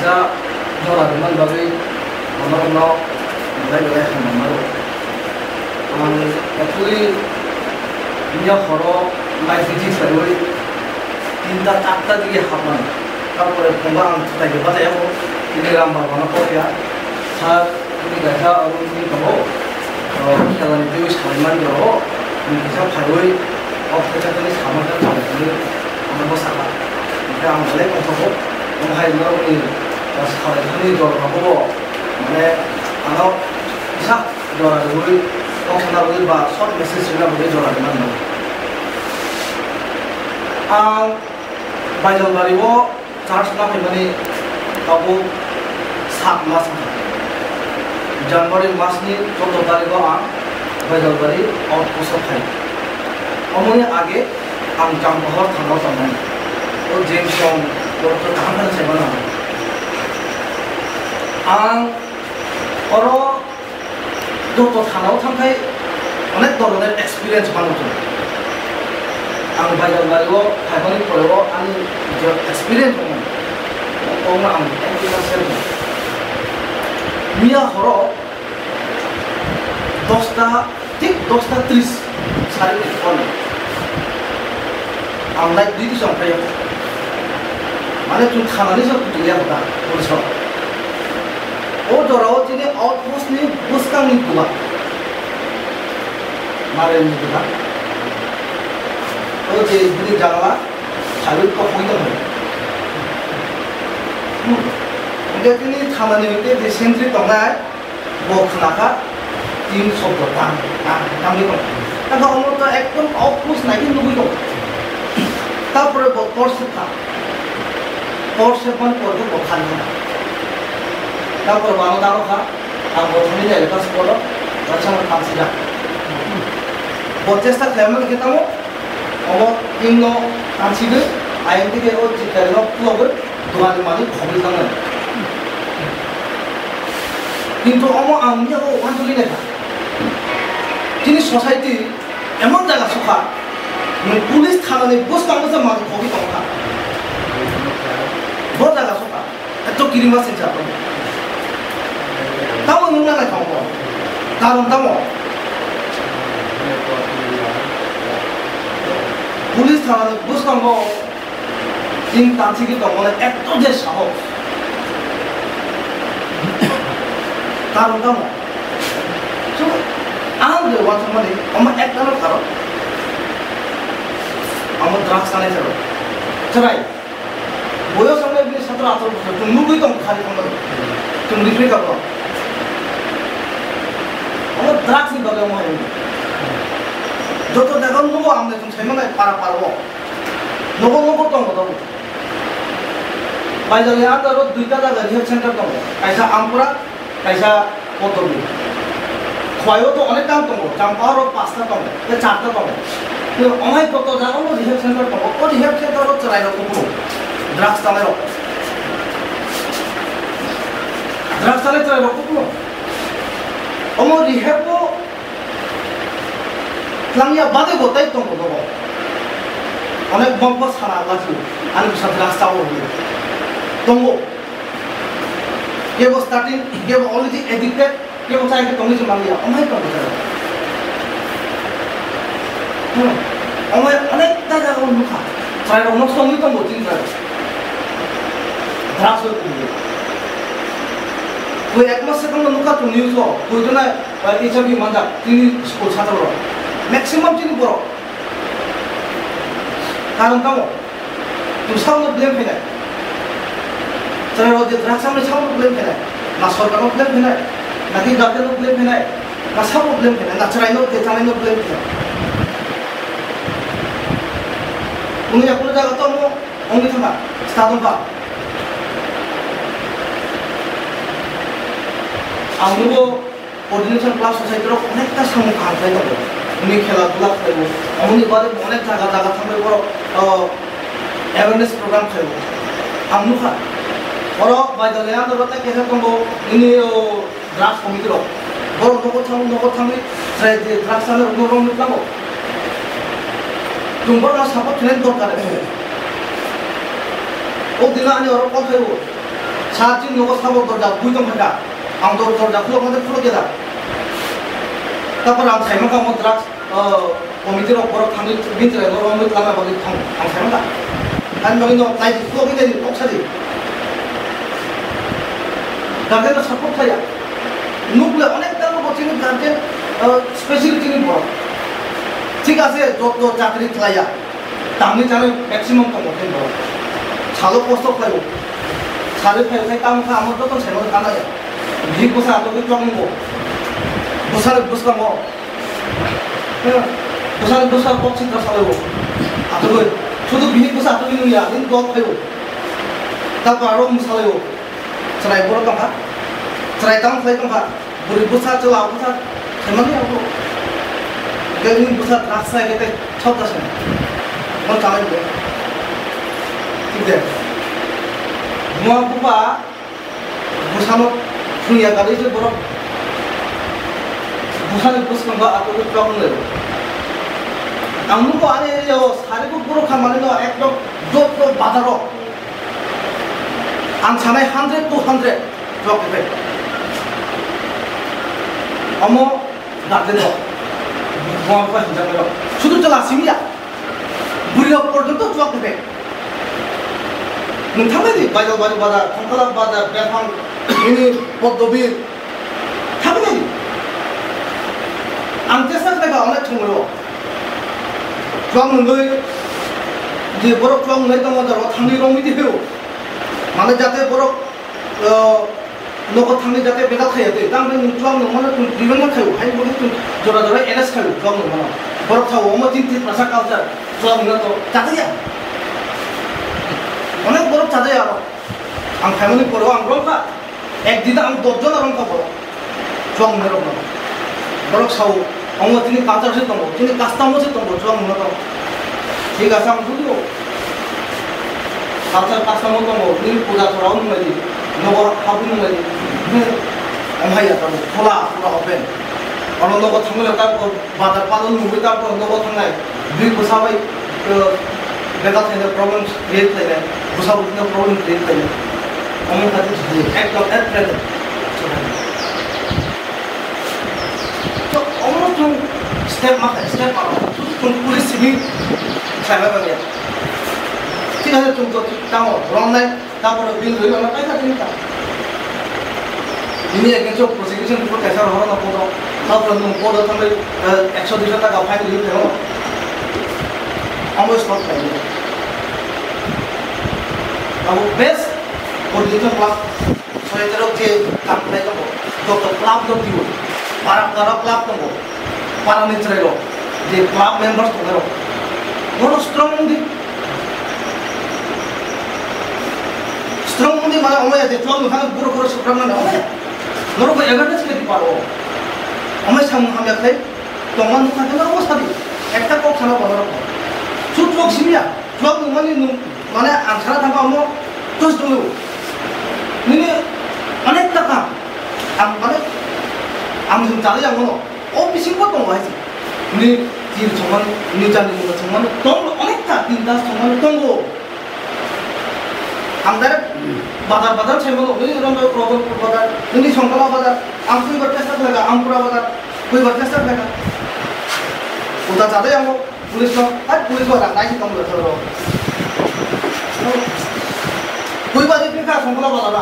kaisa jora deman bagai ono mulai hamamaru actually inya horo mai fiji saroi tinta takta diye haman তারপরে তোমরা তাকে বাজায় ini ramah mana kau ya saat ini kaisa orang ini kau jalan itu saliman jauh ini bisa kawin kita tadi sama kan sama ini mana masalah kita ambil kau menghai orang ini sekarang ini jual apa mana kalau bisa jual dulu kau kenal dulu bah short message sudah boleh jual di mana bayar bariwo charge nak ini kamu सात मास जनवरी मासनि 14 तारिखआव आं बायदालबारि आउटपोस्टआव थायो अमनि आगे आं जामबहर थांनायाव थांनाय ओ जेमसं बर'फोर थांनानै सायबानो आं अर' दत थानायाव थांखाय अनेक धरনের एक्सपिरियेन्स बानायदों आं बायदालबारिआव थायबानि फरायाव आंनि जे एक्सपिरियेन्स दंमोन अब्ला आं experience Mia horo 10:30 sari phone ang naik di sampai mana tu khanani sa kuliya hota bolso o dorao tini outpost ni buskang ni dua mare ni dua o je budi jangla salud ko hoito jadi ini खामानि itu di sentri tengah boknaka tim sobotan kami kok kalau orang tu ekor outpost lagi nunggu tu tapi bokor sepan kordo bokhan tapi mana tahu kah aku ini jadi pas polo macam apa sih dah bocesta kaya mana kita mau orang Indo ansih ayam tiga orang jika orang tua ber dua lima ni khabil tangan কিন্তু আমি ওখানে লেখা যিনি society এমন জায়গা সুখা police থানানি বুঝতে মানুষ ভোগী টঙ্কা বড় জায়গা সুখা এত কিরিমা চিন্তা তাও নুনা নাই খাব কারণ তাও পুলিশ থানানি বুঝতাম তিন তান্ত্রিক দমনে এত যে সাহস কারণ কাম so আমাদের ওয়ান মানে আমার একটা কারণ আমার ড্রাগস আনে চলো চলাই বয়স আমরা 17-18 বছর তুমি নুবই তো খালি তোমরা তুমি লিখে কাবো আমার ড্রাগস নি বাগে মই যত দেখো নবো আমরা তুমি সাইমানে পারবো নবো তো নবো বাইজালে আদারো দুইটা জায়গা রিহেব সেন্টার দङ কাইসা আমপুরা kaisa potong khoyo to onek dam tongo jamparo 5টা dong 4টা dong to omai toto jago no rehab center tongo o rehab center ro charai ro kubu drugs tale ro charai ro kubu omo rehab ko langya bade gotai tongo dogo onek bomba sara laju ani bisa drugs tawo tongo Dia was starting, dia was already addicted, dia was trying to convince Maria. Oh my God, oh my, अनेक तरह का उनका, saya orang nak songit tu mungkin saya, drugs itu. कोई एक मास से कम उनका तो news हो, कोई तो ना HIV मंदा, तीन स्कूल छात्र हो, मैक्सिमम चीज़ करो, कारण कामो, तुम सब लोग ब्लेम है ना Cara dia drugs sampai sama blame kena, na sorga no blame kena, na di doctor no blame kena, na sama blame kena, na cerai no tetanai no blame kena. Uni aku jaga tu mo, ongi thanga, stadium pa. Aku coordination class society ro onek ta samu khantai no. Uni khela dula khaibo, uni bade onek jaga thamai boro awareness program khaibo. Amnu kha Orang baca lihat orang tak kisah kamu ini drugs komite loh. Orang nokot kami, saya di drugs sana orang ni kamu. Jumpa orang siapa kalian tahu kan? Oh dina ni orang kau tahu. साहाथिं न'आव साबो दरजा बुइदों फायदा आं दरजा खुलो माने खुलो गेदा तापर आं साइमा का ड्राग्स कमिटि रो बर थांनि बिनजराय रो मो लामा बागै थां आं साइमा का आं बागै न नाइ खुलो गेदा टक्सारि गार्जेन सापर्ट थाया नुकले अनेक दानो बचिनि गार्जेन स्पेशलिटी नि बर ठीक আছে যত চাকরি খাইয়া दामनि जानो मैक्सिमम कम होते हैं सालो पोस्ट खायो सारे फाइव काम का आमर तो सेनो खाना है भी कुछ आतो भी कम हो दूसरा दूसरा हो दूसरा बॉक्स इंटर सालो हो आतो को शुद्ध भी कुछ आतो भी नहीं है इन दो खायो तब आरो मसाले हो चराई बोलो कम का चराई दाम खाई कम का बुरी बुसा चला बुसा सेमन नहीं आतो कहीं बुसा रास्ता है कहते छोटा से मन काले दे ठीक है मुआ बुपा बुसानो फुनिया गाली से बरो बुसाने बुस कंगा आतो को प्रॉब्लम ले आमनु को आने यो सारे को बरो खामाने नो एकदम जो बाजारो आं सानाय 100 to 100 ड्रॉप पे अमो गार्डन रो मुआ बुपा हिंजा रो शुद्ध चला सिमिया बुरिया पर्यन्त ड्रॉप पे नोंथांमोननि बायदाबारि बाजार खंखला बाजार बेफां मिनि पद्दबि थांबाय आं टेस्ट खालामनाय अनेक थंरो ड्रॉप मोनबाय जे बरफ ड्रॉप मोननाय दङ जारो थांनि रं बिदि होयो माने जाते बरफ नगद थांनि जाते बेदा खाया दे दां नों ड्रॉप नङानो तुम दिबेन खायो हाय बरफ तुम जरा जरा एनएस खायो ड्रॉप नङानो बरफ थाव अमा तीन भाषा कालचार ड्रॉप नङा तो जाते अनेक बरफ चादे यार आं फैमिली परो आं रंका एक दिन आं दजन रंका परो जुआं ने रंका बरफ साव अंग तिनि कालचार से दंगो तिनि कास्टम से दंगो जुआं ने दंगो ठीक आसा आं बुझियो कालचार कास्टम दंगो तिनि पूजा थराव नंगै नगो हाबु नंगै अमहाया दंगो खोला खोला ओपेन अन नगो थांगले ता बाजार पालन नुबे ता नगो थांनाय दुइ बोसाबाय बेदा थायना प्रॉब्लम्स क्रिएट थायना बुसा बुना प्रॉब्लम क्रिएट थायना अमन खाति एकदम एट प्रेजेंट तो अमन तुम स्टेप मारो तुम पुलिस सिमी खाना बनिया ठीक है तुम तो काम रॉन्ग नहीं काम पर बिल हुई वाला पैसा नहीं था ini agen जो प्रोसिक्यूशन रिपोर्ट कैसा रहा ना पोरो अब तुम पोरो तंगे 100 तक फाइन लियो थे almost not like अब बेस्ट कोऑर्डिनेटर क्लब सोयेतरो के काम करे तो क्लब दो दियो para क्लब दो para निचरेरो जे क्लब मेंबर्स तो करो बड़ो स्ट्रांग मुंडी माने अमय जे क्लब नखान बुरो सुप्रम ना अमय नरो को एवेरेज के पारो अमय साम हम याखै तो मन नखान ना वो सादी একটা কক ছানা বড় সুতক সিমিয়া ক্लब माने आंसारा थांबा अमो तोस दङ नोङो अनेक टाका आं माने आं जों जाले आं मोनो अफिसिंबो दङ हाय नि जिर समान निजानि मुगा समान दङ अनेक टा तिनटा समान दङ आं डाइरेक्ट बाजार सेमोनो नि रंग प्रॉब्लम बाजार नि संकला बाजार आं फैबार टेस्ट लागा आं पुरा बाजार फैबार टेस्ट लागा उदा जाले आं पुलिस वाला नाइ कम लथरो कोई बात नहीं का संकला वाला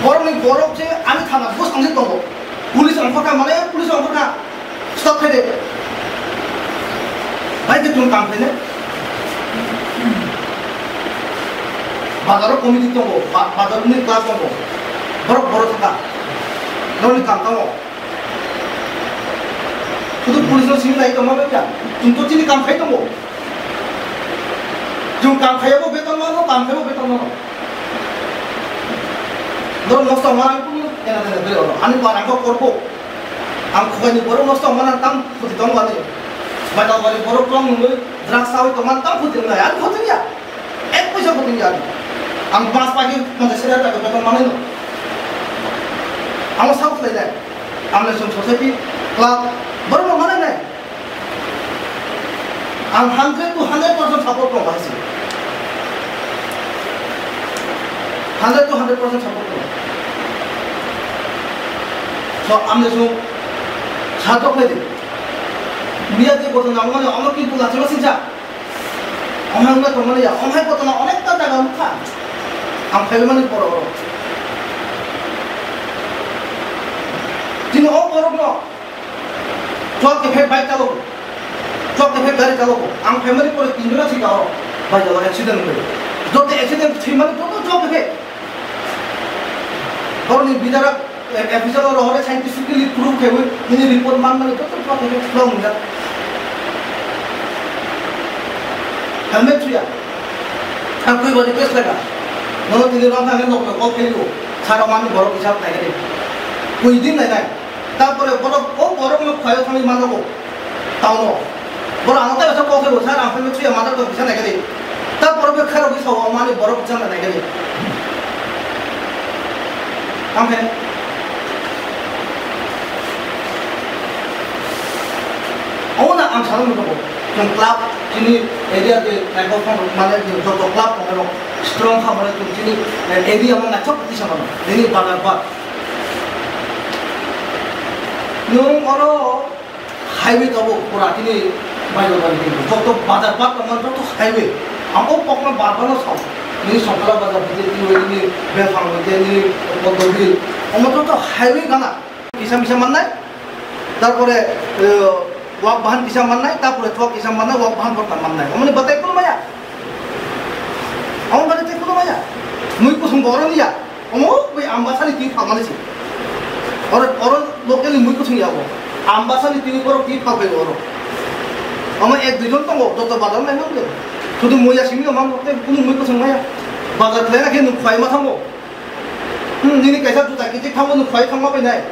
बरफ नहीं बरफ से आने थाना बस अंगे दंग पुलिस अंफका माने पुलिस अंफका स्टॉप करे भाई के तुम काम फेने बाजारो कमिटी दंग बाजारो नि क्लास दंग बरफ थाका ननि काम दंग शुद्ध पुलिस ने सिम नहीं कमा क्या तुम तो चीनी काम खाई दंग जो काम खाया बेतन मानो काम खाया बेतन मानो 너 नष्ट माना कुन एना देना दे और आनि को आंखो करबो आं खोगानि बरो नष्ट माना ताम फुति दं बानि बाइदाल बारि बरो क्लम नुङै द्राग्स सावै तो मान ताम फुति नङा आं फुतिया एक पैसा फुति या आं पास पाकि मते सेरा ताको बेतन मानै न आं साउथ लाइलाय आंने सम सोसाइटी क्लब बरो मानै नै आं 100 to 100% सपोर्ट दं बासि 100 to 100% support ko. So amne so sato khedi. Biya de boto na amane amar ki pula chalo sinja. Amang na tomane ya amhai boto na onek ta jaga mukha. Am khaibe mane poro poro. Tino o poro poro. Chok ke phek bike chalo. Chok ke phek gari chalo. Am family pore tinjona si kao. Bhai jalo accident hoye. Jote accident thei mane to chok ke phek. Karon ni bidara episode or hore scientifically proof hai ini report man mane to chok ke phek flow mila. Helmet ya. Am koi body case laga. Nono tini rong thang nok nok kheli go. Sara manu boro hisab nai gare. Koi din nai nai. তারপরে বড় ও বড় লোক খায় আমি মানাবো তাও না বড় আমাদের কাছে কত বছর স্যার আমি ছুঁয়ে মাথার তো বিছানা গেলে তারপরে খারাপ হইছে মানে বড় বিছানা নাই গেলে আমি ওনা আমি সাধারণ লোক जों क्लाब जोंनि एरियाते नायखौफोर माने जत क्लाब दङ स्ट्रं खामानि जोंनि एरियायाव नायथाव प्रतिसानाव जोंनि बाजार nung oro highway tabo pura tini bayo bari tini joto bazar bat kaman joto highway amko pokna barbano saw ni sokala bazar bide tini ni befang bide ni podobil amko joto highway gana bisa bisa mannai tarpore wak bahan bisa mannai tarpore twak bisa mannai wak bahan porta mannai amne batai kono maya amon batai kono maya nui kusum boron ya amo oi ambasani ti phamane si और local मुई कुछ नहीं आगो आंबासा नी तीन करो की फाके करो हमें एक दुजन तो गो तो बाजार में हम ले शुद्ध मुई या सिमी हम लोग कुछ मुई कुछ नहीं आया बाजार ले ना के नुखाई मत हमो नी कैसा जुता कि खामो नुखाई खामा पे नहीं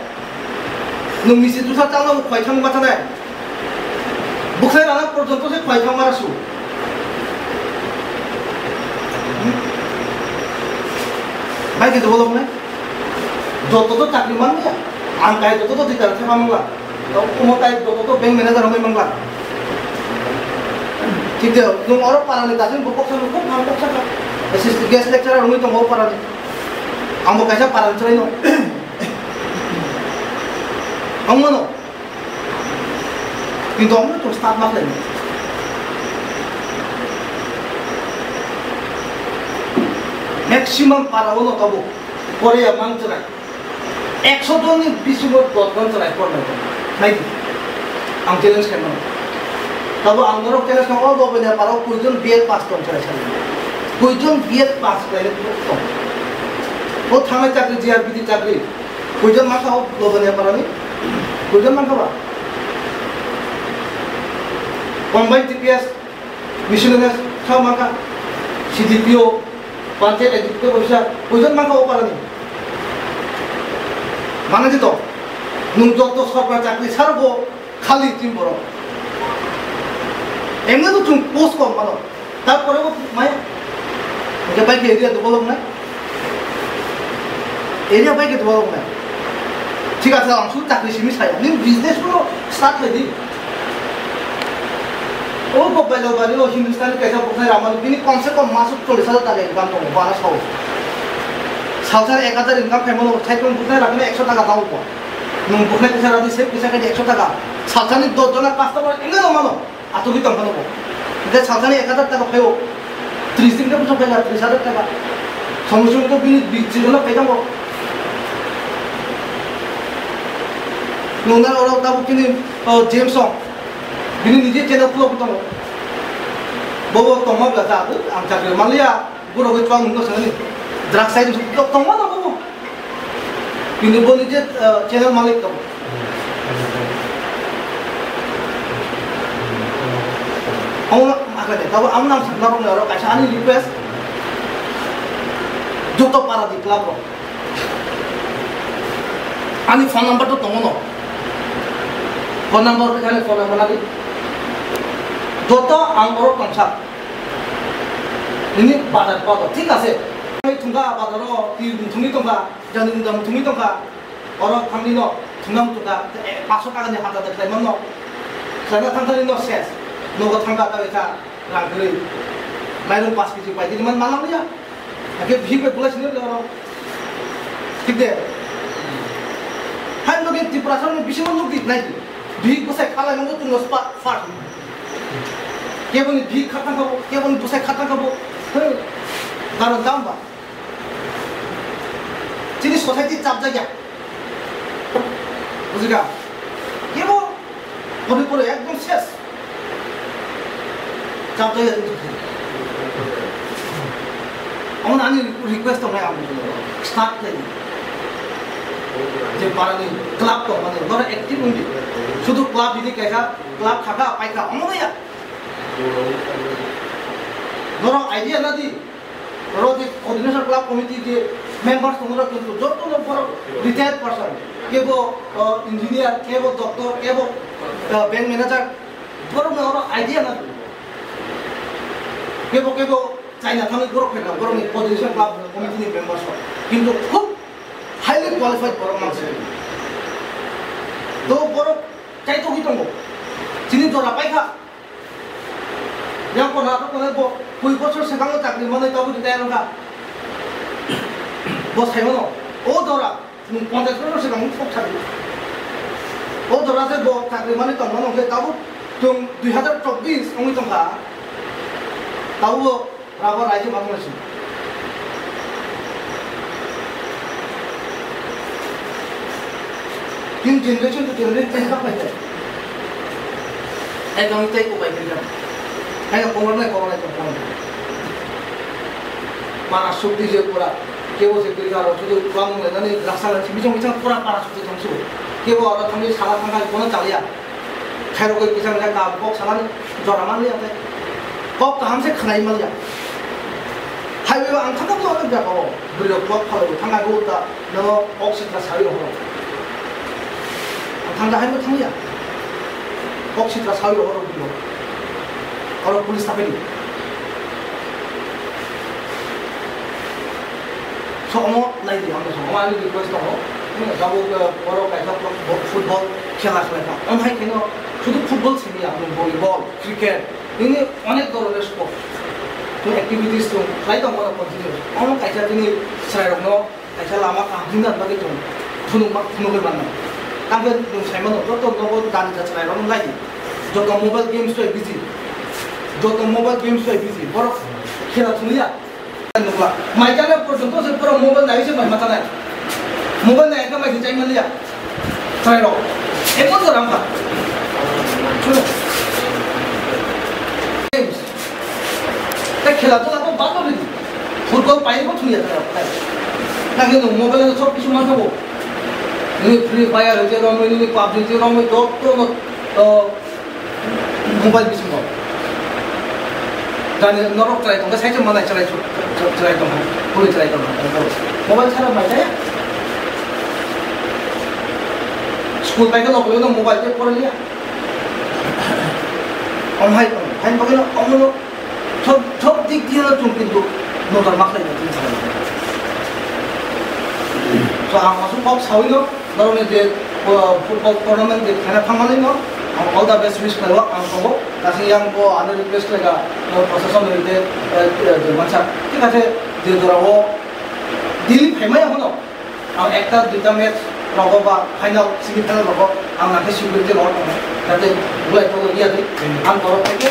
नु मिसे जुता चांगा नुखाई खामा मत नहीं बुखाई राना पर्यंत से खाई खामा रसु भाई के बोलो मैं joto to chakri man ya am kai joto to dikar the mamla to kumo kai joto to bank manager homai mangla ठीक है तुम और पारानी दासिन बुक से को हम को सका असिस्ट गेस्ट लेक्चरर homai तो हो पारानी हम कैसा पारान चले नो हम नो কিন্তু আমরা তো স্টাফ মারলে ম্যাক্সিমাম পারাও না তবু পরে মান চলাই 100 জনের বেশি মোট 10 জন চলাই পড়বে নাই আম চ্যালেঞ্জ কেন তবে আমরা চ্যালেঞ্জ কেন হবে না পারো কয়জন বিএড পাস করতে চাইছেন কয়জন বিএড পাস করে তো ও থামে চাকরি জিআরপিটি চাকরি কয়জন মাথা হবে না পারানি কয়জন মাথা বা কম্বাইন্ড টিপিএস মিশনারিজ সব মাথা সিডিপিও পঞ্চায়েত এডিক্ট পয়সা কয়জন মাথা ও পারানি মানে দিত নুন যত সরকার চাকরি ছাড়বো খালি তিন বড় এমনি তো তুমি পোস্ট কম পালো তারপরেও মায়া ওকে বাইকে এরিয়া ডেভেলপ নাই এরিয়া বাইকে ডেভেলপ নাই ঠিক আছে অংশ চাকরি সিমি চাই নি বিজনেসগুলো স্টার্ট হয়ে দিই ও কপাইল বাড়ি ও হিন্দুস্তানি कैसा बोलते हैं আমার বিনি কমসে কম মাসে 40,000 টাকা ইনকাম করবো বানা সহ सालसार 1000 इनकाम फेमनो साइकल बुकने रखने 100 टाका दाम को नुं बुकने पैसा रादी सेव पैसा के 100 टाका सालसानी 2 जना कस्टमर इंगे न मानो आतो भी तंफनो को दे सालसानी 1000 टाका फेयो 30 दिन के पुछो फेगा 30000 टाका समस्या को बिनि 20 जना फेगा को नुना और दाबु किनि जेम्स बिनि निजे चैनल फ्लो को तंगो बोबो तंगो गता आम चाकरी मालिया गुरो को twang नुनो सनी ड्रग्स साइड तो तंगो ना बोबो किनि बो निजे चैनल मालिक तो हम आगे तब हम नाम सकना को रो कैसा आनी रिक्वेस्ट जो तो पारा दी क्लब रो आनी फोन नंबर तो तंगो नो फोन नंबर पे खाली फोन नंबर दी जो तो आंगरो कंसा ini bazar pato ঠিক আছে এই tunga bazaro ti tungi tunga jani dam tungi tunga oro thamni no tunam tunga 500 টাকা ni hata de kai manno sana thangani no ses no go thanga ta eta rangri mairum 5 kg pai di man malam ya আগে ভিপে বলেছিল ঠিক দে high নগে Tripura সামনে বিশাল লোক দিক নাই ভিক বসে খালাই মতো তুমি ফাট কেবল ভিক খাতা খাবো কেবল বসে খাতা খাবো কারণ দাম বা যিনি সোসাইটি চাপ জায়গা বুঝিগা কেবল পরে পরে একদম শেষ চাপ জায়গা আমার আমি রিকোয়েস্ট হয় আমি স্টার্ট থেকে যে পারানি ক্লাব তো মানে ধরো অ্যাক্টিভ উন্দি শুধু ক্লাব যদি কেখা ক্লাব থাকা পাইখা অমনইয়া ধরো আইডিয়া না দি ধরো যে কোঅর্ডিনেশন ক্লাব কমিটি যে মেম্বার্স তোমরা কিন্তু যত লোক বড় রিটায়ার্ড পারসন কেব ইঞ্জিনিয়ার কেব ডক্টর কেব ব্যাংক ম্যানেজার ধরো না আইডিয়া না কেব কেব চাইনা থামি বড় ফেলা বড় কোঅর্ডিনেশন ক্লাব কমিটির মেম্বার্স কিন্তু খুব হাইলি কোয়ালিফাইড বড় মানুষ তো বড় চাইতো কি দङ যিনি ধরা পাইখা yang pernah aku kalau koi bosor sekarang tak di mana tahu di daerah enggak bos saya mana oh dora kontak bosor sekarang fok cari oh dora saya bos tak di mana tahu mana kita tahu tung 2024 orang itu enggak tahu berapa raja mana sih yung generation to generation apa itu kami tak ikut baik kita hanya korban itu mana sukti je pura kewo je kiri karo sudah uang mulai nanti rasa nanti bicang pura para sukti jangsu kewo orang kami salah tanggal kono caliya khairo koi bicang mereka kabok salah joraman lihat kok taham se khanai mal ya highway ang thangka ko ang jago biro kok khalo thanga go ta no oxygen sari ho ang thangda highway thangya oxygen sari ho biro और police था भी so amo नहीं दिया हमने so हमारी request तो हो जब वो बड़ों का ऐसा फुटबॉल खेला खेलता हम है कि ना शुद्ध फुटबॉल से नहीं आपने वॉलीबॉल क्रिकेट इन्हें अनेक तरह स्पोर्ट तो एक्टिविटीज तो ट्राई तो हमारा कंटिन्यू हम कैसा इन्हें सराय रखना कैसा लामा काम दिन रात लगे तो फुनुके बनना ताकि साइमन तो नवो दान जाचना रखना लाइए जो तो मोबाइल गेम्स तो बिजी जो तो मोबाइल गेम्स तो बिजी बड़ा खेला सुनिया माइक आने पर्यंत से पूरा मोबाइल नहीं से मत ना मोबाइल नहीं का मैं चाहिए मिल लिया ट्राई रो एक मत करो हमका चलो गेम्स ते खेला तो आपको बात हो रही फुटबॉल पाई को सुनिया था ना कि मोबाइल में सब कुछ मार दो ये फ्री फायर है रोम में पबजी रोम में तो मोबाइल भी सुनो dan norok try tong saya cuma nak try tong boleh try tong mobile cara macam ya school baik kan orang orang mobile je pernah lihat om hai bagaimana om lo top dik dia lah tu pintu notar maklum itu so ang masuk pop sawi lo baru ni dia football tournament dia kena pangmalin lo all the best wish karo ang ko kasi yang ko ano request lega procession hoite mancha ঠিক আছে যে ধরো দিল্লি ফাইমাই হলো আর একটা দুইটা match রব বা final semifinal রব আমরা সিকিউরিটি লড় যাতে গুলাই তো ইয়া দেই আম তরফ থেকে